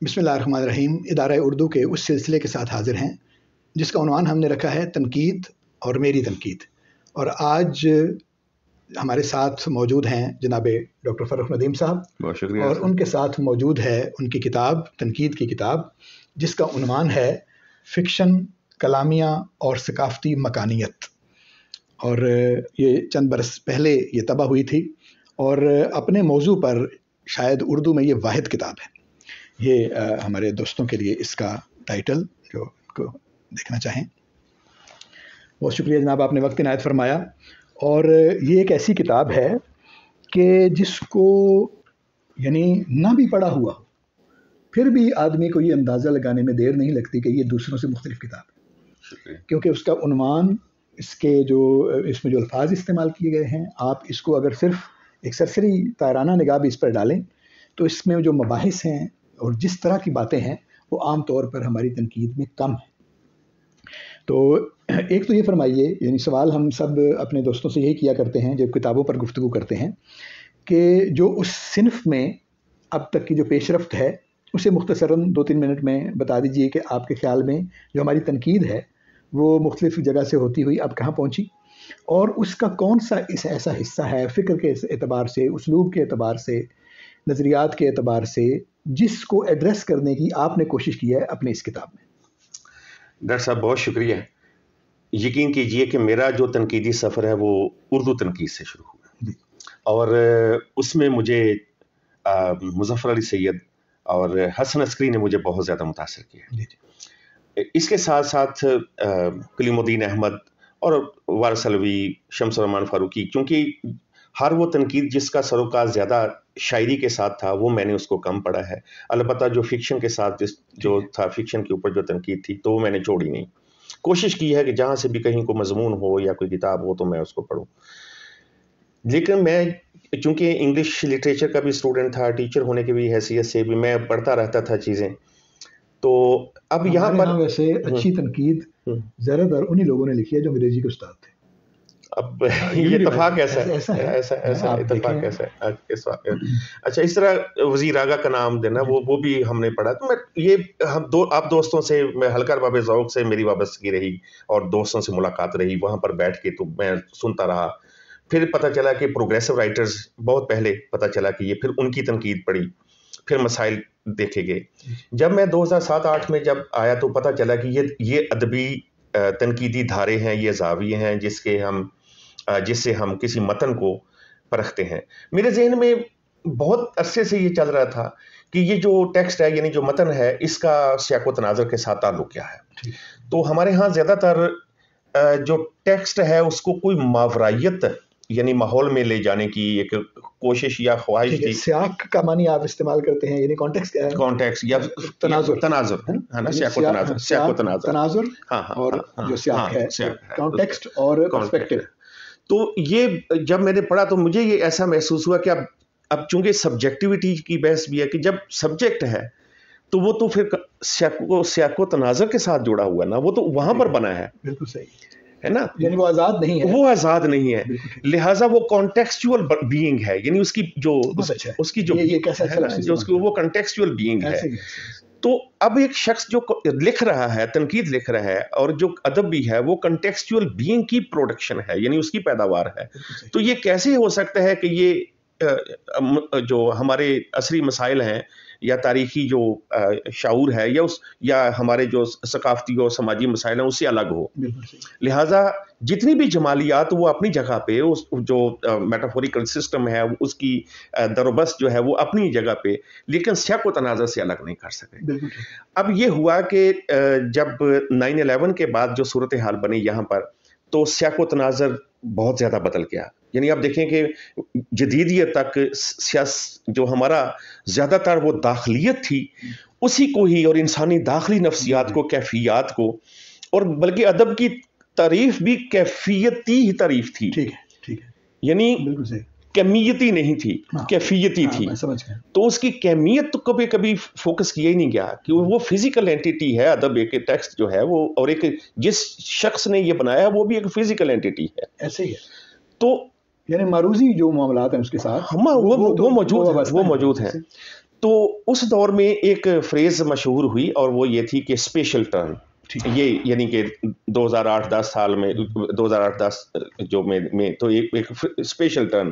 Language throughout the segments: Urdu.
بسم اللہ الرحمن الرحیم ادارہ اردو کے اس سلسلے کے ساتھ حاضر ہیں جس کا عنوان ہم نے رکھا ہے تنقید اور میری تنقید. اور آج ہمارے ساتھ موجود ہیں جناب ڈاکٹر فرخ ندیم صاحب. بہت شکریہ. اور ان کے ساتھ موجود ہے ان کی کتاب تنقید کی کتاب جس کا عنوان ہے فکشن، کلامیہ اور ثقافتی مکانیت. اور یہ چند برس پہلے یہ طبع ہوئی تھی اور اپنے موضوع پر شاید اردو میں یہ واحد کتاب ہے. یہ ہمارے دوستوں کے لیے اس کا ٹائٹل جو کو دیکھنا چاہیں. بہت شکریہ جناب، آپ نے وقت عنایت فرمایا. اور یہ ایک ایسی کتاب ہے کہ جس کو یعنی نہ بھی پڑھا ہوا ہو پھر بھی آدمی کو یہ اندازہ لگانے میں دیر نہیں لگتی کہ یہ دوسروں سے مختلف کتاب ہے، کیونکہ اس کا عنوان، اس کے جو اس میں جو الفاظ استعمال کیے گئے ہیں، آپ اس کو اگر صرف ایک سرسری طائرانہ نگاہ بھی اس پر ڈالیں تو اس میں جو مباحث ہیں اور جس طرح کی باتیں ہیں وہ عام طور پر ہماری تنقید میں کم ہیں. تو ایک تو یہ فرمائیے، یعنی سوال ہم سب اپنے دوستوں سے یہی کیا کرتے ہیں جب کتابوں پر گفتگو کرتے ہیں، کہ جو اس صنف میں اب تک کی جو پیش رفت ہے اسے مختصراً 2-3 منٹ میں بتا دیجئے کہ آپ کے خیال میں جو ہماری تنقید ہے وہ مختلف جگہ سے ہوتی ہوئی اب کہاں پہنچی، اور اس کا کون سا ایسا حصہ ہے فکر کے اعتبار سے، اسلوب کے اعتبار سے، نظریات کے اعتبار سے، جس کو ایڈریس کرنے کی آپ نے کوشش کی ہے اپنے اس کتاب میں. ڈاکٹر صاحب بہت شکریہ. یقین کیجئے کہ میرا جو تنقیدی سفر ہے وہ اردو تنقید سے شروع ہوا اور اس میں مجھے مظفر علی سید اور حسن عسکری نے مجھے بہت زیادہ متاثر کیا. اس کے ساتھ ساتھ کلیم الدین احمد اور وارث علوی، شمس الرحمان فاروقی، کیونکہ ہر وہ تنقید جس کا سروکار زیادہ شاعری کے ساتھ تھا وہ میں نے اس کو کم پڑھا ہے. البتہ جو فکشن کے ساتھ جو تھا، فکشن کے اوپر جو تنقید تھی تو وہ میں نے چھوڑی نہیں. کوشش کی ہے کہ جہاں سے بھی کہیں کو مضمون ہو یا کوئی کتاب ہو تو میں اس کو پڑھوں. لیکن میں چونکہ انگلش لٹریچر کا بھی اسٹوڈنٹ تھا، ٹیچر ہونے کی بھی حیثیت سے بھی میں پڑھتا رہتا تھا چیزیں. تو اب یہاں پر ویسے اچھی تنقید زیادہ تر انہی لوگوں نے لکھی ہے جو انگریزی کے استاد تھے. اب یہ اتفاق ایسا اتفاق کیسا ہے. اچھا، اس طرح وزیر آغا کا نام دینا وہ بھی ہم نے پڑھا. تو میں یہ آپ دوستوں سے میں ہلکا باب ذوق سے میری وابستگی رہی اور دوستوں سے ملاقات رہی وہاں پر بیٹھ کے، تو میں سنتا رہا. پھر پتہ چلا کہ پروگریسو رائٹرز بہت پہلے پتہ چلا کہ یہ، پھر ان کی تنقید پڑھی، پھر مسائل دیکھے گئے. جب میں 2007-8 میں جب آیا تو پتہ چلا کہ یہ ادبی تنقیدی دھارے ہیں، یہ زاویے ہیں جس سے ہم کسی متن کو پرکھتے ہیں. میرے ذہن میں بہت عرصے سے یہ چل رہا تھا کہ یہ جو ٹیکسٹ ہے، یعنی جو متن ہے، اس کا سیاق و تناظر کے ساتھ تعلق کیا ہے. تو ہمارے ہاں زیادہ تر جو ٹیکسٹ ہے اس کو کوئی ماورائیت یعنی ماحول میں لے جانے کی ایک کوشش یا خواہش تھی. سیاق کا معنی آپ استعمال کرتے ہیں، یعنی کانٹیکسٹ کیا ہے؟ کانٹیکسٹ یا تناظر ہے نا، سیاق و تناظر. ہاں، اور جو سیاق ہے کانٹیکسٹ اور پرسپیکٹیو. تو یہ جب میں نے پڑھا تو مجھے یہ ایسا محسوس ہوا کہ اب چونکہ سبجیکٹیوٹی کی بحث بھی ہے کہ جب سبجیکٹ ہے تو وہ تو پھر سیاق و تناظر کے ساتھ جڑا ہوا نا، وہ تو وہاں پر بنا ہے. بالکل صحیح ہے نا، یعنی وہ آزاد نہیں ہے، وہ آزاد نہیں ہے. لہٰذا وہ کانٹیکسچوئل بینگ ہے، یعنی اس کی جو وہ کانٹیکسچوئل بینگ ہے. تو اب ایک شخص جو لکھ رہا ہے، تنقید لکھ رہا ہے، اور جو ادب بھی ہے وہ کنٹیکسچوئل بینگ کی پروڈکشن ہے، یعنی اس کی پیداوار ہے. تو یہ کیسے ہو سکتا ہے کہ یہ جو ہمارے عصری مسائل ہیں یا تاریخی جو شعور ہے یا ہمارے جو ثقافتی اور سماجی مسائل ہیں اس سے الگ ہو. لہٰذا جتنی بھی جمالیات وہ اپنی جگہ پہ، جو میٹافوریکل سسٹم ہے اس کی دروبست جو ہے وہ اپنی جگہ پہ، لیکن سیاق و تناظر سے الگ نہیں کر سکے. اب یہ ہوا کہ جب 9/11 کے بعد جو صورتحال بنی یہاں پر، تو سیاق و تناظر بہت زیادہ بدل گیا. یعنی آپ دیکھیں کہ جدیدیت تک جو ہمارا زیادہ تر وہ داخلیت تھی اسی کو ہی، اور انسانی داخلی نفسیات کو، کیفیات کو، اور بلکہ ادب کی تعریف بھی کیفیتی ہی تعریف تھی. یعنی کمیتی نہیں تھی، کیفیتی تھی. تو اس کی کیمیت تو کبھی فوکس کیا ہی نہیں گیا کہ وہ فزیکل اینٹیٹی ہے. ادب ایک ٹیکسٹ جو ہے وہ، اور ایک جس شخص نے یہ بنایا وہ بھی ایک فزیکل اینٹیٹی ہے. ایسے ہی ہے. تو یعنی معروضی جو معاملات ہیں اس کے ساتھ وہ موجود ہیں. تو اس دور میں ایک فریز مشہور ہوئی اور وہ یہ تھی کہ اسپیشل ٹرن، یہ یعنی کہ 2008-10 سال میں 2008-10 جو میں تو ایک اسپیشل ٹرن،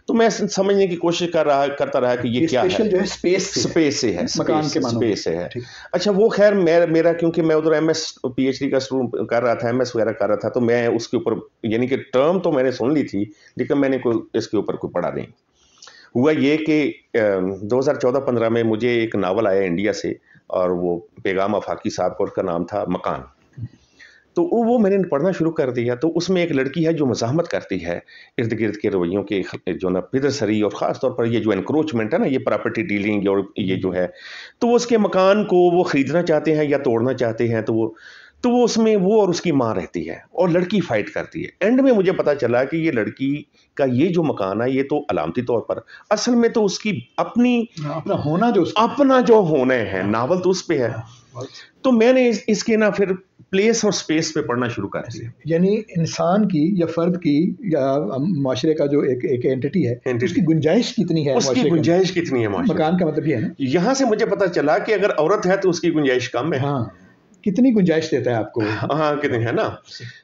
تو میں سمجھنے کی کوشش کرتا رہا کہ یہ کیا ہے، جو ہے اسپیس سے ہے، مکان کے معنی اسپیس سے ہے. اچھا وہ خیر میرا کیونکہ میں ادھر M S P H D کا کر رہا تھا، ایم ایس وغیرہ کر رہا تھا، تو میں اس کے اوپر یعنی کہ ٹرم تو میں نے سن لی تھی لیکن میں نے اس کے اوپر کوئی پڑھا نہیں. ہوا یہ کہ 2014-15 میں مجھے ایک ناول آیا انڈیا سے، اور وہ پیغام آفاقی صاحب کا، اس کا نام تھا مکان. تو وہ میں نے پڑھنا شروع کر دیا. تو اس میں ایک لڑکی ہے جو مزاحمت کرتی ہے ارد گرد کے رویوں کے جو نا پدر سری، اور خاص طور پر یہ جو انکروچمنٹ ہے نا، یہ پراپرٹی ڈیلنگ اور یہ جو ہے، تو وہ اس کے مکان کو وہ خریدنا چاہتے ہیں یا توڑنا چاہتے ہیں. تو وہ اس میں وہ اور اس کی ماں رہتی ہے اور لڑکی فائٹ کرتی ہے. اینڈ میں مجھے پتا چلا کہ یہ لڑکی کا یہ جو مکان ہے یہ تو علامتی طور پر اصل میں تو اس کی اپنا جو ہونا ہے، ناول تو اس پہ ہے. تو میں نے اس کے نا پھر پلیس اور سپیس پہ پڑھنا شروع کر دیا. یعنی انسان کی یا فرد کی یا معاشرے کا جو ایک اینٹی ہے، اس کی گنجائش کتنی ہے، اس کی گنجائش کتنی ہے. مکان کا مطلب یہ ہے نا، یہاں سے مجھے پتا چلا کہ اگر عورت ہے تو اس کی گنجائش کم ہے. ہاں، کتنی گنجائش دیتا ہے آپ کو. ہاں کتنی ہے نا.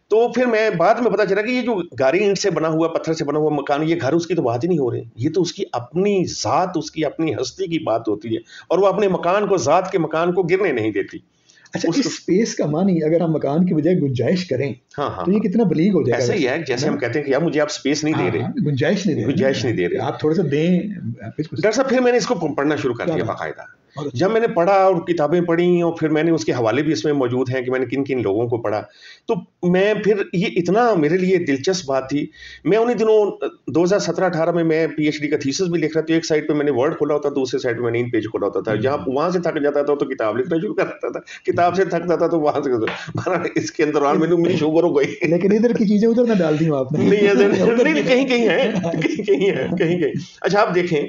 تو پھر میں بعد میں پتا چلا کہ یہ جو گاری اینٹ سے بنا ہوا، پتھر سے بنا ہوا مکان، یہ گھر اس کی تو بات ہی نہیں ہو رہی، یہ تو اس کی اپنی ذات، اس کی اپنی ہستی کی بات ہوتی ہے، اور وہ اپنے مکان کو، ذات کے مکان کو گرنے نہیں دیتی. اچھا، اس اسپیس کا معنی اگر ہم مکان کی بجائے گنجائش کریں تو یہ کتنا بلیغ ہو جائے گا. ایسا ہی ہے جیسے ہم کہتے ہیں کہ یار مجھے آپ اسپیس نہیں دے رہے، گنجائش نہیں دے رہے، آپ تھوڑا سا دیں. ڈاکٹر صاحب پھر میں نے اس کو پڑھنا شروع کر دیا باقاعدہ. جب میں نے پڑھا اور کتابیں پڑھی اور پھر میں نے اس کے حوالے بھی اس میں موجود ہیں کہ میں نے کن کن لوگوں کو پڑھا، تو میں پھر یہ اتنا میرے لیے دلچسپ بات تھی. میں انہیں دنوں 2017-18 میں پی ایچ ڈی کا تھیسس بھی لکھ رہا تھا. ایک سائڈ پہ میں نے ورڈ کھولا ہوتا، دوسرے سائڈ پہ میں نے ان پیج کھولا ہوتا تھا. جہاں وہاں سے تھک جاتا تھا تو کتاب لکھنا شروع کر دیتا تھا، کتاب سے تھکتا تھا تو وہاں سے اس کے اندر میری شوگر ہو گئی. لیکن ادھر کی چیزیں ادھر نہ ڈال دی آپ نے. نہیں، کہیں. اچھا آپ دیکھیں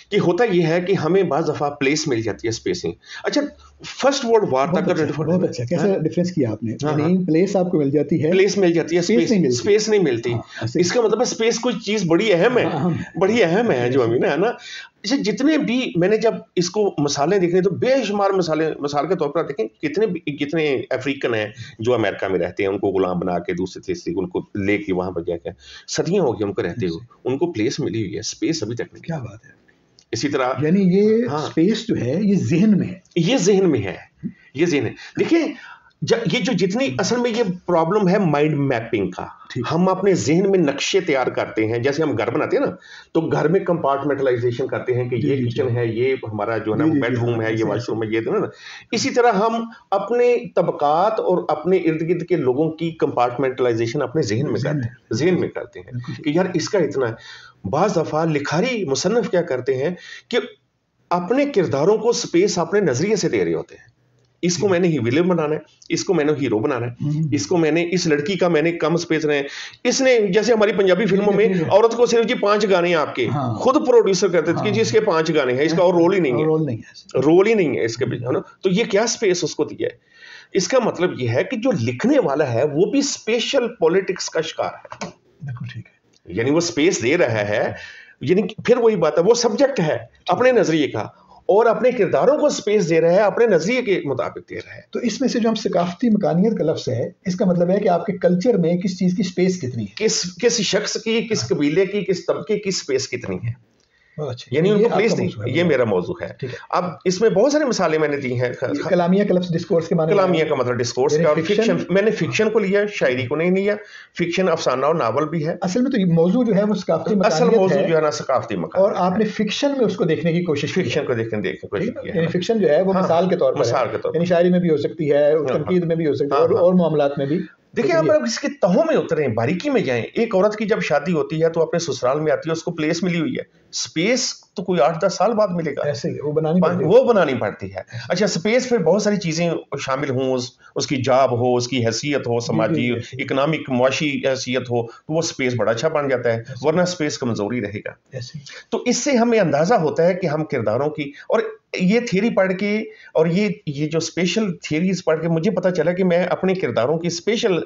کہ ہوتا یہ ہے کہ ہمیں بعض دفعہ پلیس مل جاتی ہے، اسپیسنگ. اچھا فرسٹ ورلڈ وار تک بہت اچھا کیسا ڈیفرنس کیا آپ نے. یعنی پلیس آپ کو مل جاتی ہے، پلیس مل جاتی ہے، اسپیس نہیں ملتی. اس کا مطلب ہے اسپیس کوئی چیز بڑی اہم ہے جو ہمیں ہے نا. اچھا جتنے بھی میں نے جب اس کو مثالیں دیکھیں تو بے شمار مثال کے طور پر دیکھیں کتنے افریقن ہیں جو امریکہ میں رہتے ہیں، ان کو غلام بنا کے دوسرے تیسرے ان کو لے کے وہاں پر جا کے صدیاں ہو گئی ان کو رہتے ہوئے، ان کو پلیس ملی ہوئی ہے، اسپیس ابھی تک نہیں. کیا بات ہے. اسی طرح یعنی یہ اسپیس جو ہے یہ ذہن میں ہے، یہ ذہن ہے. دیکھیں یہ جو جتنی اصل میں یہ پرابلم ہے مائنڈ میپنگ کا. ہم اپنے ذہن میں نقشے تیار کرتے ہیں. جیسے ہم گھر بناتے ہیں نا، تو گھر میں کمپارٹمنٹلائزیشن کرتے ہیں کہ یہ کچن ہے، یہ ہمارا جو ہے نا بیڈ روم ہے، یہ واش روم ہے، یہ نا. اسی طرح ہم اپنے طبقات اور اپنے ارد گرد کے لوگوں کی کمپارٹمنٹلائزیشن اپنے ذہن میں کرتے ہیں کہ یار اس کا اتنا ہے. بعض دفعہ لکھاری مصنف کیا کرتے ہیں کہ اپنے کرداروں کو سپیس اپنے نظریے سے دے رہے ہوتے ہیں. اس کو میں نے ویلن بنانا ہے، اس کو میں نے ہیرو بنانا ہے، اس کو میں نے اس لڑکی کا میں نے کم سپیس رہے ہیں. اس نے جیسے ہماری پنجابی فلموں میں عورت کو صرف 5 گانے ہیں آپ کے، خود پروڈیوسر کرتے تھے کہ جی اس کے 5 گانے ہیں، اس کا اور رول ہی نہیں ہے اس کے ہے نا. تو یہ کیا سپیس اس کو دیا ہے. اس کا مطلب یہ ہے کہ جو لکھنے والا ہے وہ بھی اسپیشل پولیٹکس کا شکار ہے. بالکل ٹھیک ہے. یعنی وہ سپیس دے رہا ہے، یعنی پھر وہی بات ہے، وہ سبجیکٹ ہے اپنے نظریے کا اور اپنے کرداروں کو سپیس دے رہا ہے، اپنے نظریے کے مطابق دے رہا ہے. تو اس میں سے جو ہم ثقافتی مکانیت کا لفظ ہے، اس کا مطلب ہے کہ آپ کے کلچر میں کس چیز کی سپیس کتنی ہے، کس شخص کی، کس قبیلے کی، کس طبقے کی سپیس کتنی ہے. یعنی ان کو پلیس نہیں. یہ میرا موضوع ہے. اب اس میں بہت ساری مثالیں میں نے دی ہیں. کلامیہ کا لفظ ڈسکورس کے معنی، کلامیہ کا مطلب ڈسکورس کا. فکشن میں نے فکشن کو لیا، شاعری کو نہیں لیا. فکشن افسانہ اور ناول بھی ہے. اصل میں تو یہ موضوع جو ہے وہ ثقافتی مکانیت ہے. اصل موضوع جو ہے نا ثقافتی مکانیت. اور آپ نے فکشن میں اس کو دیکھنے کی کوشش کی. فکشن کو دیکھنے کی کوشش کی. یعنی فکشن جو ہے وہ مثال کے طور پر، یعنی شاعری میں بھی ہو سکتی ہے، تنقید میں بھی ہو سکتی ہے، اور معاملات میں بھی. دیکھیں آپ اس کے تہوں میں اتریں، باریکی میں جائیں. ایک عورت کی جب شادی ہوتی ہے تو اپنے سسرال میں آتی ہے، اس کو پلیس ملی ہوئی ہے. سپیس تو کوئی 8-10 سال بعد ملے گا، ایسے وہ بنانی پڑتی ہے. اچھا سپیس پھر بہت ساری چیزیں شامل ہوں، اس کی جاب ہو، اس کی حیثیت ہو، سماجی اکنامک معاشی حیثیت ہو، تو وہ سپیس بڑا اچھا بن جاتا ہے، ورنہ سپیس کمزوری رہے گا. تو اس سے ہمیں اندازہ ہوتا ہے کہ ہم کرداروں کی، اور یہ تھیوری پڑھ کے اور یہ جو اسپیشل تھیوریز پڑھ کے مجھے پتا چلا کہ میں اپنے کرداروں کی اسپیشل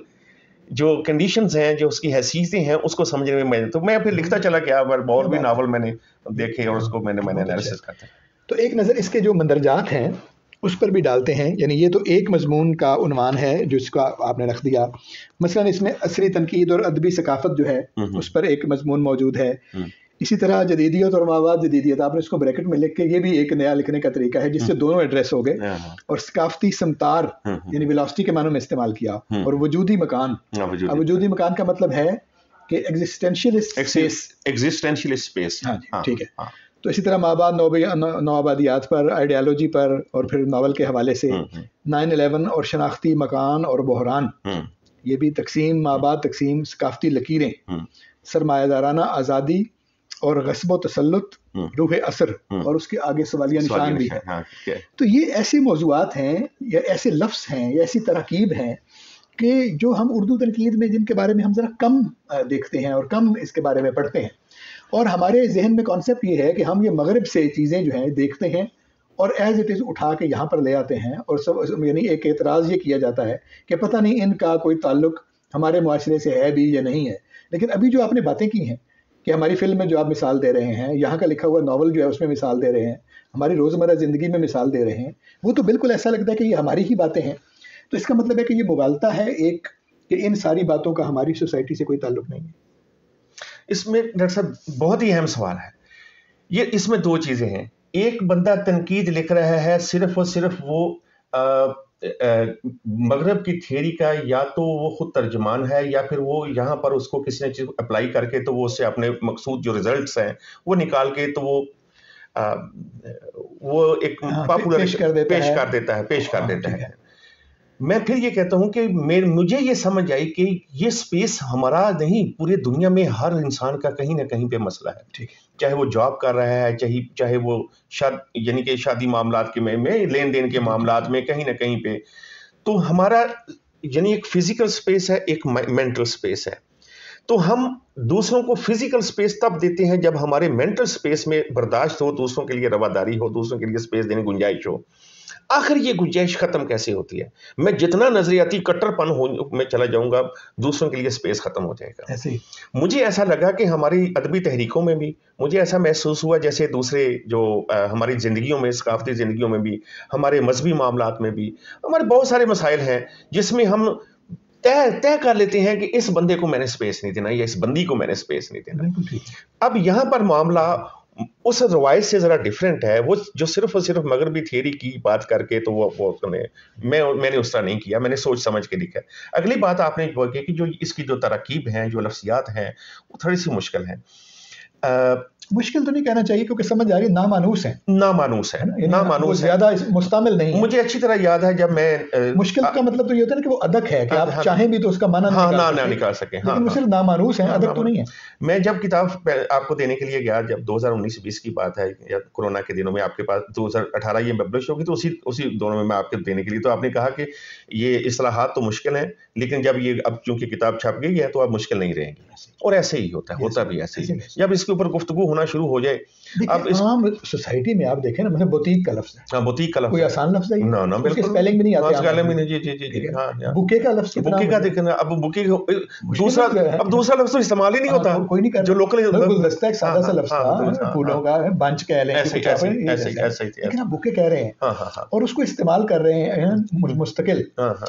جو کنڈیشنز ہیں، جو اس کی حیثیتیں ہیں، اس کو سمجھنے میں تو میں پھر لکھتا چلا گیا. اور بھی ناول میں نے دیکھے اور اس کو میں نے انالیسس کرتا. تو ایک نظر اس کے جو مندرجات ہیں اس پر بھی ڈالتے ہیں. یعنی یہ تو ایک مضمون کا عنوان ہے جس کا آپ نے رکھ دیا. مثلا اس میں عصری تنقید اور ادبی ثقافت جو ہے اس پر ایک مضمون موجود ہے. اسی طرح جدیدیت اور مواد جدیدیت آپ نے اس کو بریکٹ میں لکھ کے یہ بھی ایک نیا لکھنے کا طریقہ ہے جس سے دونوں ایڈریس ہو گئے. اور ثقافتی سمتار یعنی ویلاسٹی کے معنوں میں استعمال کیا. اور وجودی مکان. اب وجودی مکان کا مطلب ہے کہ ایگزسٹینشیل اسپیس. ہاں ٹھیک ہے. تو اسی طرح مابعد نوآبادیات پر، آئیڈیالوجی پر، اور پھر ناول کے حوالے سے 9/11 اور شناختی مکان اور بحران، یہ بھی تقسیم، مابعد تقسیم، ثقافتی لکیریں، سرمایہ دارانہ آزادی اور غصب و تسلط، روح اثر، اور اس کے آگے سوالیہ نشان بھی ہے. تو یہ ایسے موضوعات ہیں یا ایسے لفظ ہیں یا ایسی تراکیب ہیں کہ جو ہم اردو تنقید میں جن کے بارے میں ہم ذرا کم دیکھتے ہیں اور کم اس کے بارے میں پڑھتے ہیں. اور ہمارے ذہن میں کانسیپٹ یہ ہے کہ ہم یہ مغرب سے چیزیں جو ہیں دیکھتے ہیں اور ایز اٹ از اٹھا کے یہاں پر لے آتے ہیں. اور سب یعنی ایک اعتراض یہ کیا جاتا ہے کہ پتہ نہیں ان کا کوئی تعلق ہمارے معاشرے سے ہے بھی یا نہیں ہے. لیکن ابھی جو آپ نے باتیں کی ہیں کہ ہماری فلم میں جو آپ مثال دے رہے ہیں، یہاں کا لکھا ہوا ناول جو ہے اس میں مثال دے رہے ہیں، ہماری روزمرہ زندگی میں مثال دے رہے ہیں، وہ تو بالکل ایسا لگتا ہے کہ یہ ہماری ہی باتیں ہیں. تو اس کا مطلب ہے کہ یہ مغالطہ ہے ایک، کہ ان ساری باتوں کا ہماری سوسائٹی سے کوئی تعلق نہیں ہے. اس میں ڈاکٹر صاحب بہت ہی اہم سوال ہے یہ. اس میں دو چیزیں ہیں. ایک بندہ تنقید لکھ رہا ہے صرف اور صرف وہ مغرب کی تھیوری کا یا تو وہ خود ترجمان ہے یا پھر وہ یہاں پر اس کو کسی نے چیز اپلائی کر کے تو وہ اس سے اپنے مقصود جو ریزلٹس ہیں وہ نکال کے تو وہ ایک پاپولر پیش کر دیتا ہے. میں پھر یہ کہتا ہوں کہ مجھے یہ سمجھ آئی کہ یہ سپیس ہمارا نہیں، پورے دنیا میں ہر انسان کا کہیں نہ کہیں پہ مسئلہ ہے. چاہے وہ جاب کر رہا ہے، چاہے وہ یعنی کہ شادی معاملات کے میں لین دین کے معاملات میں کہیں نہ کہیں پہ. تو ہمارا یعنی ایک فزیکل سپیس ہے، ایک مینٹل سپیس ہے. تو ہم دوسروں کو فزیکل سپیس تب دیتے ہیں جب ہمارے مینٹل سپیس میں برداشت ہو، دوسروں کے لیے رواداری ہو، دوسروں کے لیے سپیس دینے کی گنجائش ہو. آخر یہ گنجائش ختم کیسے ہوتی ہے؟ میں جتنا نظریاتی کٹر پن میں چلا جاؤں گا دوسروں کے لیے سپیس ختم ہو جائے گا. مجھے ایسا لگا کہ ہماری ادبی تحریکوں میں بھی مجھے ایسا محسوس ہوا جیسے دوسرے جو ہماری زندگیوں میں، ثقافتی زندگیوں میں بھی، ہمارے مذہبی معاملات میں بھی ہمارے بہت سارے مسائل ہیں جس میں ہم طے کر لیتے ہیں کہ اس بندے کو میں نے سپیس نہیں دینا یا اس بندی کو میں نے سپیس نہیں دینا. اب یہاں پر معاملہ اس روایت سے ذرا ڈیفرنٹ ہے. وہ جو صرف اور صرف مغربی تھیوری کی بات کر کے تو وہ میں نے اس طرح نہیں کیا، میں نے سوچ سمجھ کے لکھا. اگلی بات آپ نے وہ کی کہ جو اس کی جو تراکیب ہیں، جو لفظیات ہیں، وہ تھوڑی سی مشکل ہیں. مشکل تو نہیں کہنا چاہیے کیونکہ سمجھ آ رہی ہے نامانوس ہے، زیادہ مستعمل نہیں. مجھے اچھی طرح یاد ہے جب میں مشکل کا مطلب تو یہ ہوتا ہے کہ وہ ادک ہے کہ آپ چاہیں بھی تو اس کا معنی نہ نکال سکیں، لیکن وہ صرف نامانوس ہے، ادک تو نہیں ہے. میں جب کتاب آپ کو دینے کے لیے گیا، جب 2019-20 کی بات ہے یا کورونا کے دنوں میں آپ کے پاس 2018 یہ پبلش ہوگی، تو اسی دونوں میں میں آپ کے دینے کے لیے تو آپ نے کہا کہ یہ اصلاحات تو مشکل ہیں لیکن جب یہ اب چونکہ کتاب چھپ گئی ہے تو اب مشکل نہیں رہیں گی. اور ایسے ہی ہوتا بھی ایسے ہی. جب اس کے اوپر گفتگو ہونا شروع ہو جائے، اب عام سوسائٹی میں آپ دیکھیں نا، مطلب بوتیک کا لفظ ہے. ہاں، بوتیک کا لفظ کوئی آسان لفظ ہے؟ نہ بالکل اسپیلنگ بھی نہیں آتی. جی. ہاں، بوکے کا لفظ، بوکے کا دیکھنا، اب بوکے دوسرا لفظ تو استعمال ہی نہیں ہوتا، کوئی نہیں کرتا. جو لوکل گلدستہ ایک سادہ سا لفظ تھا، پھولوں کا بنچ کہہ لیں، لیکن آپ بوکے کہہ رہے ہیں اور اس کو استعمال کر رہے ہیں مستقل،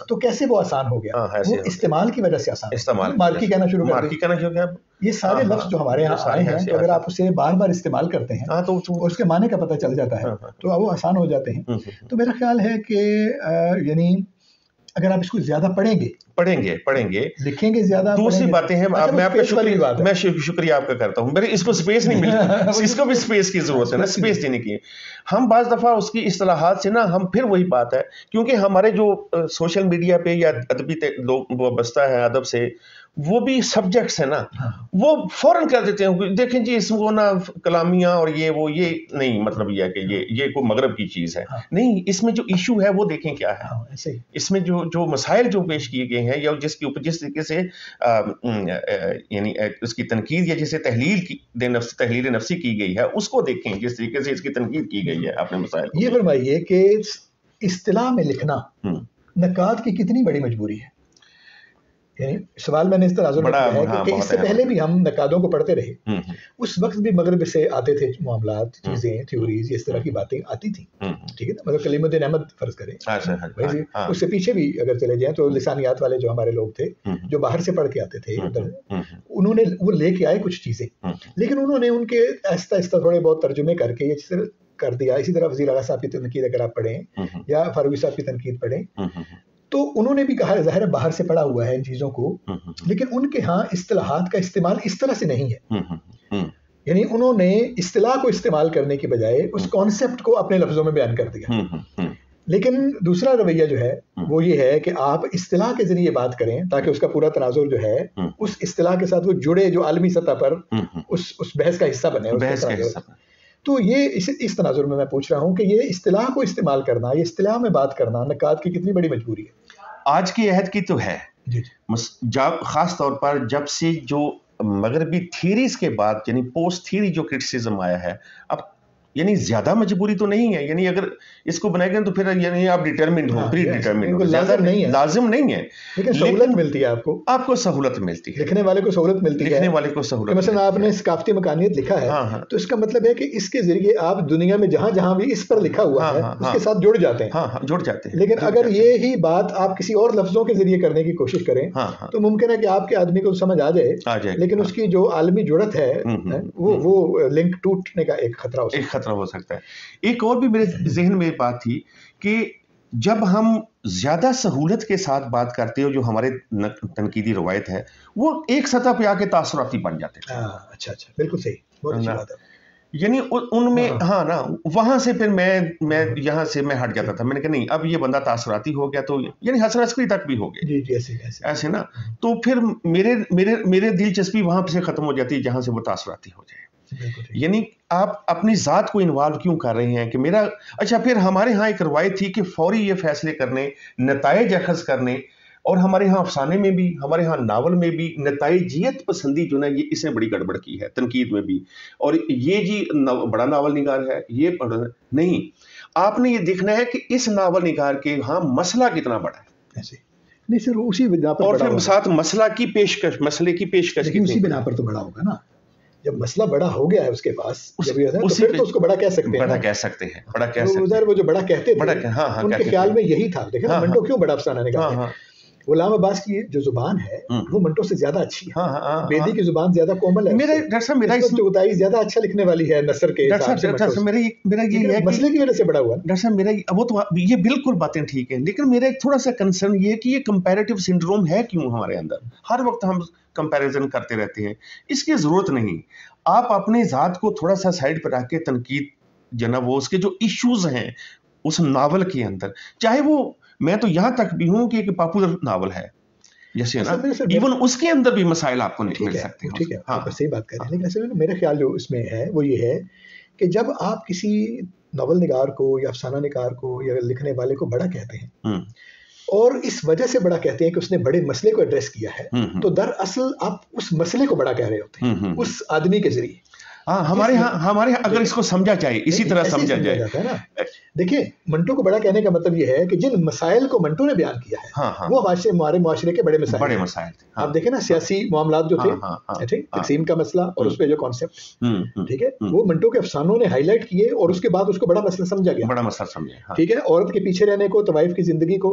تو کیسے وہ آسان ہو گیا؟ وہ استعمال کی وجہ سے آسان. مارکی کہنا شروع کر دیا. یہ سارے لفظ جو ہمارے یہاں آئے ہیں، تو اگر آپ اسے بار بار استعمال کرتے ہیں تو اس کے معنی کا پتہ چل جاتا ہے، تو وہ آسان ہو جاتے ہیں. تو میرا خیال ہے کہ یعنی اگر آپ اس کو زیادہ پڑھیں گے لکھیں گے زیادہ. دوسری باتیں ہیں، میں آپ کا شکریہ آپ کا کرتا ہوں. میرے اس کو سپیس نہیں ملتی، اس کو بھی سپیس کی ضرورت ہے نا، سپیس دینے کی. ہم بعض دفعہ اس کی اصطلاحات سے نا، ہم پھر وہی بات ہے، کیونکہ ہمارے جو سوشل میڈیا پہ یا ادبی لوگ وابستہ ہے ادب سے، وہ بھی سبجیکٹس ہیں نا، وہ فوراً کر دیتے ہیں دیکھیں جی اس کو نا کلامیہ اور یہ نہیں، مطلب یہ ہے کہ یہ کوئی مغرب کی چیز ہے. نہیں، اس میں جو ایشو ہے وہ دیکھیں کیا ہے. اس میں جو مسائل جو پیش کیے گئے ہیں یا جس طریقے سے یعنی اس کی تنقید یا جسے تحلیل نفسی کی گئی ہے، اس کو دیکھیں جس طریقے سے اس کی تنقید کی گئی ہے اپنے مسائل کو. یہ فرمائیے کہ اصطلاح میں لکھنا نقاد کی کتنی بڑی مجبوری ہے؟ یعنی سوال میں نے اس تناظر میں کیا ہے کہ اس سے پہلے بھی ہم نقادوں کو پڑھتے رہے، اس وقت بھی مغرب سے آتے تھے معاملات، چیزیں، تھیوریز، اس طرح کی باتیں آتی تھیں، ٹھیک ہے نا. مگر کلیم الدین احمد فرض کریں، اس سے پیچھے بھی اگر چلے جائیں تو لسانیات والے جو ہمارے لوگ تھے جو باہر سے پڑھ کے آتے تھے ادھر، انہوں نے وہ لے کے آئے کچھ چیزیں، لیکن انہوں نے ان کے آہستہ آہستہ تھوڑے بہت ترجمے کر کے یہ کر دیا. اسی طرح وزیر اعلیٰ صاحب کی تنقید اگر آپ پڑھیں یا فاروقی صاحب کی تنقید پڑھیں تو انہوں نے بھی کہا ظاہر ہے باہر سے پڑھا ہوا ہے ان چیزوں کو، لیکن ان کے ہاں اصطلاحات کا استعمال اس طرح سے نہیں ہے. یعنی انہوں نے اصطلاح کو استعمال کرنے کی بجائے اس کانسیپٹ کو اپنے لفظوں میں بیان کر دیا. لیکن دوسرا رویہ جو ہے وہ یہ ہے کہ آپ اصطلاح کے ذریعے بات کریں تاکہ اس کا پورا تناظر جو ہے اس اصطلاح کے ساتھ وہ جڑے، جو عالمی سطح پر اس بحث کا حصہ بنے. تو یہ اس تناظر میں پوچھ رہا ہوں کہ یہ اصطلاح کو استعمال کرنا، یہ اصطلاح میں بات کرنا نقاد کی کتنی بڑی مجبوری ہے آج کی عہد کی. تو ہے خاص طور پر جب سے جو مغربی تھیریز کے بعد یعنی پوسٹ تھیری جو کرٹیسزم آیا ہے، اب یعنی زیادہ مجبوری تو نہیں ہے. یعنی اگر اس کو بنائے گا تو پھر یعنی آپ ڈیٹرمنٹ ہو، پری ڈیٹرمنٹ ہو، زیادہ لازم نہیں ہے، لیکن سہولت ملتی ہے آپ کو سہولت ملتی ہے، لکھنے والے کو سہولت ملتی ہے، لکھنے والے کو سہولت. مثلا آپ نے ثقافتی مکانیت لکھا ہے تو اس کا مطلب ہے کہ اس کے ذریعے آپ دنیا میں جہاں جہاں بھی اس پر لکھا ہوا ہے اس کے ساتھ جڑ جاتے ہیں. جڑ جاتے ہیں. لیکن اگر یہی بات آپ کسی اور لفظوں کے ذریعے کرنے کی کوشش کریں تو ممکن ہے کہ آپ کے آدمی کو سمجھ آ جائے، لیکن اس کی جو عالمی جڑت ہے وہ لنک ٹوٹنے کا ایک خطرہ ہو سکتا ہے. ایک اور بھی میرے ذہن میں بات تھی کہ جب ہم زیادہ سہولت کے ساتھ بات کرتے ہو، جو ہمارے تنقیدی روایت ہے وہ ایک سطح پہ آ کے تاثراتی بن جاتے ہیں. اچھا بالکل صحیح، بہت اچھی بات ہے. یعنی ان میں نا وہاں سے پھر میں یہاں سے میں ہٹ جاتا تھا. میں نے کہا نہیں، اب یہ بندہ تاثراتی ہو گیا تو یعنی حسن عسکری تک بھی ہو گئے ایسے نا، تو پھر میرے دلچسپی وہاں سے ختم ہو جاتی ہے جہاں سے وہ تاثراتی ہو جائے. یعنی آپ اپنی ذات کو انوالو کیوں کر رہے ہیں کہ میرا اچھا. پھر ہمارے ہاں ایک روایت تھی کہ فوری یہ فیصلے کرنے، نتائج اخذ کرنے، اور ہمارے ہاں افسانے میں بھی، ہمارے ہاں ناول میں بھی نتائجیت پسندی جو نا یہ اس نے بڑی گڑبڑ کی ہے تنقید میں بھی. اور یہ جی بڑا ناول نگار ہے، یہ نہیں، آپ نے یہ دیکھنا ہے کہ اس ناول نگار کے ہاں مسئلہ کتنا بڑا ہے. نہیں سر، اسی بنا پر، اور پھر ساتھ مسئلے کی پیشکش اسی بنا پر تو بڑا ہوگا نا. جب مسئلہ بڑا ہو گیا ہے اس کے پاس تو پھر تو اس کو بڑا کہہ سکتے ہیں. وہ جو بڑا کہتے تھے ان کے خیال میں یہی تھا. دیکھیں منٹو کیوں بڑا افسانہ نگار ہے. غلام عباس کی جو زبان ہے وہ منٹو سے زیادہ اچھی ہے. بیدی کی زبان زیادہ کومل ہے. چغتائی زیادہ اچھا لکھنے والی ہے نثر کے حساب سے. مسئلے کی وجہ سے بڑا ہوا. ڈاکٹر صاحب میرا وہ تو یہ بالکل باتیں ٹھیک ہیں، لیکن میرا ایک تھوڑا سا کنسرن یہ ہے کہ یہ کمپیریٹیو سنڈروم ہے کیوں ہمارے اندر. ہر وقت ہم کمپیریزن کرتے رہتے ہیں، اس کی ضرورت نہیں. آپ اپنے ذات کو تھوڑا سا سائڈ پر رکھ کے تنقید جناب وہ اس کے جو ایشوز ہیں اس ناول کے اندر، چاہے وہ میں تو یہاں تک بھی ہوں کہ ایک پاپولر ناول ہے جیسے نا، ایون اس کے اندر بھی مسائل آپ کو مل سکتے ہیں. ٹھیک ہے، آپ صحیح بات کر رہے ہیں. لیکن اصل میں میرا خیال جو اس میں ہے وہ یہ ہے کہ جب آپ کسی ناول نگار کو یا افسانہ نگار کو یا لکھنے والے کو بڑا کہتے ہیں اور اس وجہ سے بڑا کہتے ہیں کہ اس نے بڑے مسئلے کو ایڈریس کیا ہے، تو دراصل آپ اس مسئلے کو بڑا کہہ رہے ہوتے ہیں اس آدمی کے ذریعے. ہمارے ہاں اگر اس کو سمجھا جائے اسی طرح سمجھا جائے. دیکھیں منٹو کو بڑا کہنے کا مطلب یہ ہے کہ جن مسائل کو منٹو نے بیان کیا ہے وہ ہمارے معاشرے کے بڑے مسائل تھے. آپ دیکھیں نا سیاسی معاملات جو تھے، تقسیم کا مسئلہ اور اس پہ جو کانسیپٹ، ٹھیک ہے، وہ منٹو کے افسانوں نے ہائی لائٹ کیے اور اس کے بعد اس کو بڑا مسئلہ سمجھا گیا. ٹھیک ہے، عورت کے پیچھے رہنے کو، طوائف کی زندگی کو،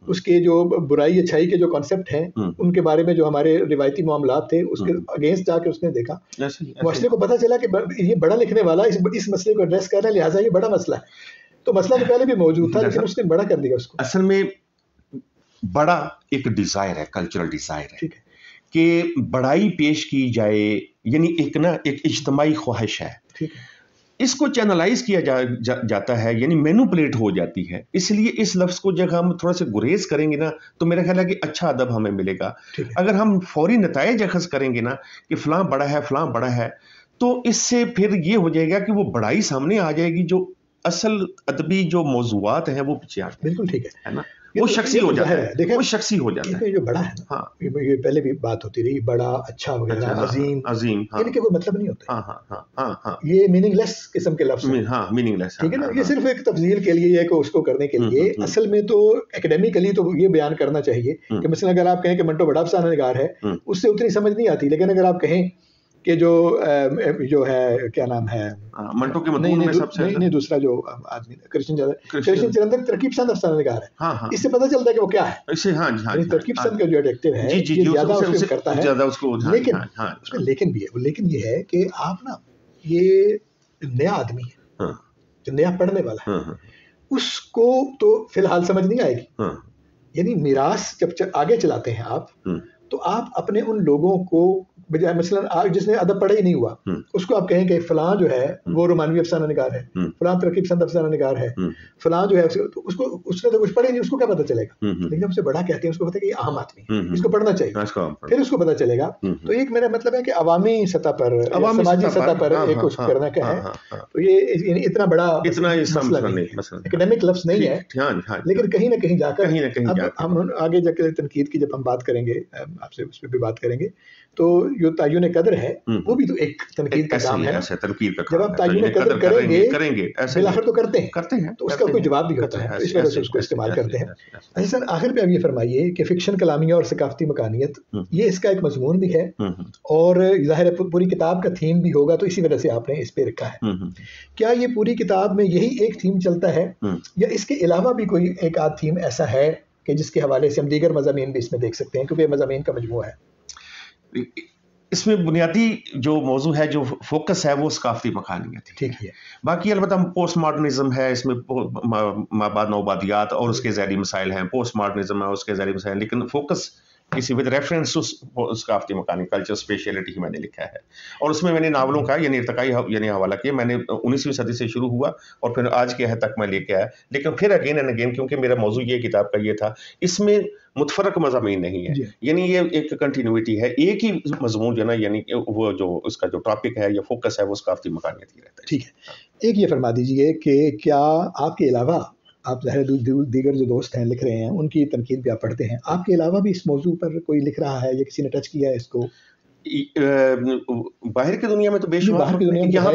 اس کے جو برائی اچھائی کے جو کانسیپٹ ہیں ان کے بارے میں جو ہمارے روایتی معاملات تھے اس کے اگینسٹ جا کے اس نے دیکھا. معاشرے کو پتا چلا کہ یہ بڑا لکھنے والا اس مسئلے کو ایڈریس کر رہا ہے، لہٰذا یہ بڑا مسئلہ ہے. تو مسئلہ تو پہلے بھی موجود تھا لیکن اس نے بڑا کر دیا اس کو. اصل میں بڑا ایک ڈیزائر ہے، کلچرل ڈیزائر ہے کہ بڑائی پیش کی جائے، یعنی ایک اجتماعی خواہش ہے. اس کو چینلائز کیا جاتا ہے، یعنی مینوپولیٹ ہو جاتی ہے. اس لیے اس لفظ کو جب ہم تھوڑا سا گریز کریں گے نا تو میرا خیال ہے کہ اچھا ادب ہمیں ملے گا. اگر ہم فوری نتائج اخذ کریں گے نا کہ فلاں بڑا ہے فلاں بڑا ہے، تو اس سے پھر یہ ہو جائے گا کہ وہ بڑائی سامنے آ جائے گی، جو اصل ادبی جو موضوعات ہیں وہ پیچھے آتے ہیں. بالکل ٹھیک ہے نا. وہ شخصی ہو جاتا ہے. دیکھیں وہ شخصی ہو جاتا ہے. جو بڑا ہے نا, یہ پہلے بھی بات ہوتی رہی, بڑا, اچھا وغیرہ, عظیم, ان کے کوئی مطلب نہیں ہوتا. یہ میننگ لیس قسم کے لفظ ہیں. میننگ لیس, ٹھیک ہے نا, یہ صرف ایک تفضیل کے لیے ہے کہ اس کو کرنے کے لیے. اصل میں تو اکیڈیمکلی تو یہ بیان کرنا چاہیے کہ مثلا اگر آپ کہیں کہ منٹو بڑا افسانہ نگار ہے, اس سے اتنی سمجھ نہیں آتی. لیکن اگر آپ کہیں کہ جو ہے کیا نام ہے منٹو کے مضمون میں سب سے نہیں دوسرا جو آدمی کرشن چرندر ترکیب پسند افسانہ نگار ہے, اس سے پتہ چلتا ہے کہ وہ کیا ہے. ترکیب پسند کا جو ایڈجیکٹو ہے یہ زیادہ اس کو کرتا ہے. لیکن یہ ہے کہ آپ نا, یہ نیا آدمی ہے جو نیا پڑھنے والا ہے, اس کو تو فی الحال سمجھ نہیں آئے گی. یعنی میراث جب آگے چلاتے ہیں آپ, تو آپ اپنے ان لوگوں کو بجائے مثلا جس نے ادب پڑھا ہی نہیں ہوا, اس کو آپ کہیں کہ فلاں جو ہے وہ رومانوی افسانہ نگار ہے, فلاں ترکیب پسند افسانہ نگار ہے, فلاں جو ہے اس نے تو کچھ پڑھے نہیں, اس کو کیا پتہ چلے گا. لیکن اسے بڑا کہتے ہیں, اس کو پتہ ہے کہ یہ عام آدمی ہے, اس کو پڑھنا چاہیے, پھر اس کو پتہ چلے گا. تو ایک میرا مطلب ہے کہ عوامی سطح پر, سماجی سطح پر ایک کچھ کرنا کیا ہے. تو یہ اتنا بڑا مسئلہ نہیں, اکیڈیمک لفظ نہیں ہے, لیکن کہیں نہ کہیں جا کر ہم آگے جا کے تنقید کی جب ہم بات کریں گے, آپ سے اس پہ بھی بات کریں گے, تو جو تعین قدر ہے وہ بھی تو ایک تنقید کا کام ہے. جب آپ تعین قدر کریں گے بالآخر تو کرتے ہیں, تو اس کا کوئی جواب بھی ہوتا ہے, اس وجہ سے اس کو استعمال کرتے ہیں. اچھا سر, آخر پہ آپ یہ فرمائیے کہ فکشن, کلامیہ اور ثقافتی مکانیت, یہ اس کا ایک مضمون بھی ہے, اور ظاہر ہے پوری کتاب کا تھیم بھی ہوگا, تو اسی وجہ سے آپ نے اس پہ رکھا ہے. کیا یہ پوری کتاب میں یہی ایک تھیم چلتا ہے, یا اس کے علاوہ بھی کوئی ایک آدھ تھیم ایسا ہے کہ جس کے حوالے سے ہم دیگر مضامین بھی اس میں دیکھ سکتے ہیں, کیونکہ یہ مضامین کا مجموعہ ہے؟ اس میں بنیادی جو موضوع ہے, جو فوکس ہے, وہ ثقافتی مکانیت ہے. ٹھیک ہے. باقی البتہ پوسٹ ماڈرنزم ہے, اس میں مابعد نوآبادیات اور اس کے ذیلی مسائل ہیں, پوسٹ ماڈرنزم ہے, اس کے ذیلی مسائل, لیکن فوکس کسی ود ریفرنس ٹو ثقافتی مکانی کلچر اسپیشلٹی میں نے لکھا ہے. اور اس میں نے ناولوں کا یعنی ارتقائی یعنی حوالہ کیا. میں نے 19ویں صدی سے شروع ہوا اور پھر آج کے حد تک میں لے کے آیا, لیکن پھر اگین اینڈ اگین, کیونکہ میرا موضوع یہ کتاب کا یہ تھا, اس میں متفرق مضامین نہیں ہے, یعنی یہ ایک کنٹینیوٹی ہے, ایک ہی مضمون جو نا, یعنی وہ جو اس کا جو ٹاپک ہے یا فوکس ہے وہ ثقافتی مکانیت ہی رہتا ہے. ٹھیک ہے. ایک یہ فرما دیجئے کہ کیا آپ کے علاوہ, آپ ظاہر دیگر جو دوست ہیں لکھ رہے ہیں, ان کی تنقید بھی آپ پڑھتے ہیں, آپ کے علاوہ بھی اس موضوع پر کوئی لکھ رہا ہے یا کسی نے ٹچ کیا ہے اس کو؟ باہر کی دنیا میں تو بے شمار, یہاں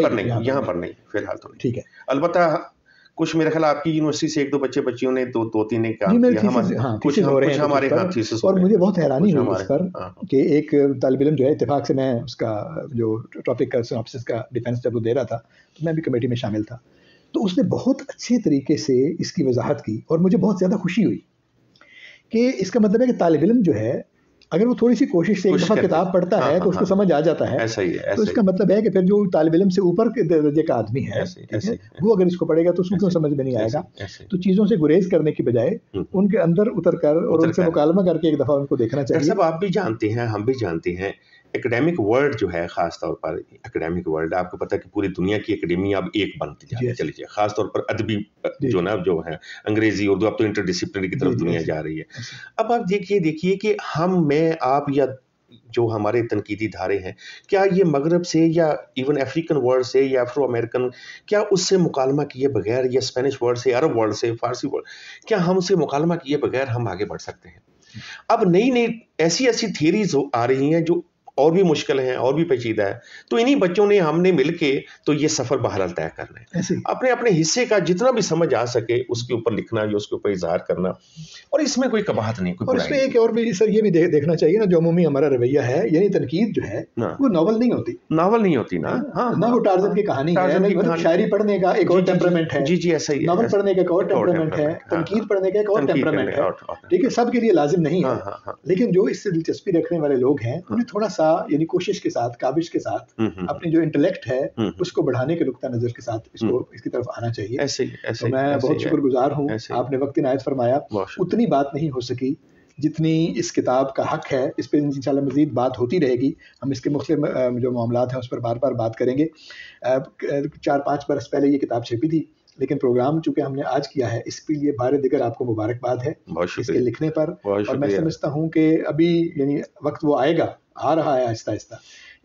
پر نہیں فی الحال تو. ٹھیک ہے. البتہ کچھ میرے خیال آپ کی یونیورسٹی سے ایک دو بچیوں نے دو تین نے کہا, کچھ ہمارے ہاں. اور مجھے بہت حیرانی ہوئی اس پر کہ ایک طالب علم جو ہے, اتفاق سے میں اس کا جو ٹاپک کا سناپسس کا ڈیفینس جب وہ دے رہا تھا, تو میں بھی کمیٹی میں شامل تھا, تو اس نے بہت اچھے طریقے سے اس کی وضاحت کی, اور مجھے بہت زیادہ خوشی ہوئی کہ اس کا مطلب ہے کہ طالب علم جو ہے, اگر وہ تھوڑی سی کوشش سے ایک دفعہ کتاب پڑھتا ہے تو اس کو سمجھ آ جاتا ہے. تو اس کا مطلب ہے کہ پھر جو طالب علم سے اوپر کے درجے کا آدمی ہے, وہ اگر اس کو پڑھے گا تو اس کو کیوں سمجھ میں نہیں آئے گا. تو چیزوں سے گریز کرنے کی بجائے ان کے اندر اتر کر اور ان سے مکالمہ کر کے ایک دفعہ ان کو دیکھنا چاہیے. سب آپ بھی جانتے ہیں, ہم بھی جانتے ہیں, اکیڈیمک ورلڈ جو ہے, خاص طور پر اکیڈیمک ورلڈ, آپ کو پتہ ہے کہ پوری دنیا کی اکیڈیمیا اب ایک بنتی جا چلی جائے, خاص طور پر ادبی جو نا جو ہے انگریزی اردو, اب تو انٹر ڈسپلنری کی طرف دنیا جا رہی ہے. اب آپ دیکھیے کہ میں آپ یا جو ہمارے تنقیدی دھارے ہیں, کیا یہ مغرب سے یا ایون افریقن ورلڈ سے یا افرو امریکن, کیا اس سے مکالمہ کیے بغیر, یا اسپینش ورلڈ سے, عرب ورلڈ سے, فارسی ورلڈ, کیا ہم سے مکالمہ کیے بغیر ہم آگے بڑھ سکتے ہیں؟ اب نئی ایسی تھیریز آ رہی ہیں جو اور بھی مشکل ہیں اور بھی پیچیدہ ہے, تو انہی بچوں نے ہم نے مل کے تو یہ سفر بہرحال طے کرنا ہے, اپنے حصے کا جتنا بھی سمجھ آ سکے اس کے اوپر لکھنا یا اس کے اوپر اظہار کرنا, اور اس میں کوئی قباحت نہیں. اور اس میں ایک اور بھی سر یہ بھی دیکھنا چاہیے نا, جو عمومی ہمارا رویہ ہے, یعنی تنقید جو ہے وہ ناول نہیں ہوتی نا, نہ وہ ٹارزن کی کہانی ہے, شاعری پڑھنے کا ایک اور ٹیمپرامنٹ ہے, جی ایسا ہی, ناول پڑھنے کا ایک اور ٹیمپرامنٹ ہے, تنقید پڑھنے کا ایک اور ٹیمپرامنٹ ہے. ٹھیک ہے, سب کے لیے لازم نہیں ہے, لیکن جو اس سے دلچسپی رکھنے والے لوگ ہیں انہیں تھوڑا سا یعنی کوشش کے ساتھ, کاوش کے ساتھ, اپنی جو انٹلیکٹ ہے اس کو بڑھانے کے نقطہ نظر کے ساتھ اس کی طرف آنا چاہیے. تو میں بہت شکر گزار ہوں, آپ نے وقت عنایت فرمایا. اتنی بات نہیں ہو سکی جتنی اس کتاب کا حق ہے, اس پہ انشاءاللہ مزید بات ہوتی رہے گی. ہم اس کے مختلف جو معاملات ہیں اس پر بار بار بات کریں گے. 4-5 برس پہلے یہ کتاب چھپی تھی, لیکن پروگرام چونکہ ہم نے آج کیا ہے اس کے لیے بار دیگر آپ کو مبارکباد ہے اس کے لکھنے پر. اور میں سمجھتا ہوں کہ ابھی یعنی وقت وہ آئے گا, آ رہا ہے آہستہ آہستہ,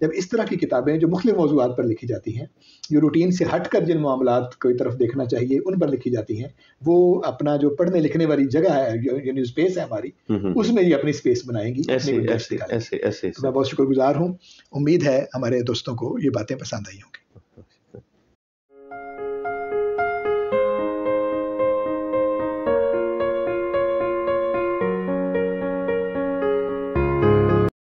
جب اس طرح کی کتابیں جو مختلف موضوعات پر لکھی جاتی ہیں، جو روٹین سے ہٹ کر جن معاملات کی طرف دیکھنا چاہیے ان پر لکھی جاتی ہیں، وہ اپنا جو پڑھنے لکھنے والی جگہ ہے، یعنی اسپیس ہے ہماری، اس میں یہ اپنی اسپیس بنائیں گی. میں بہت شکر گزار ہوں. امید ہے ہمارے دوستوں کو یہ باتیں پسند آئی ہوں گی.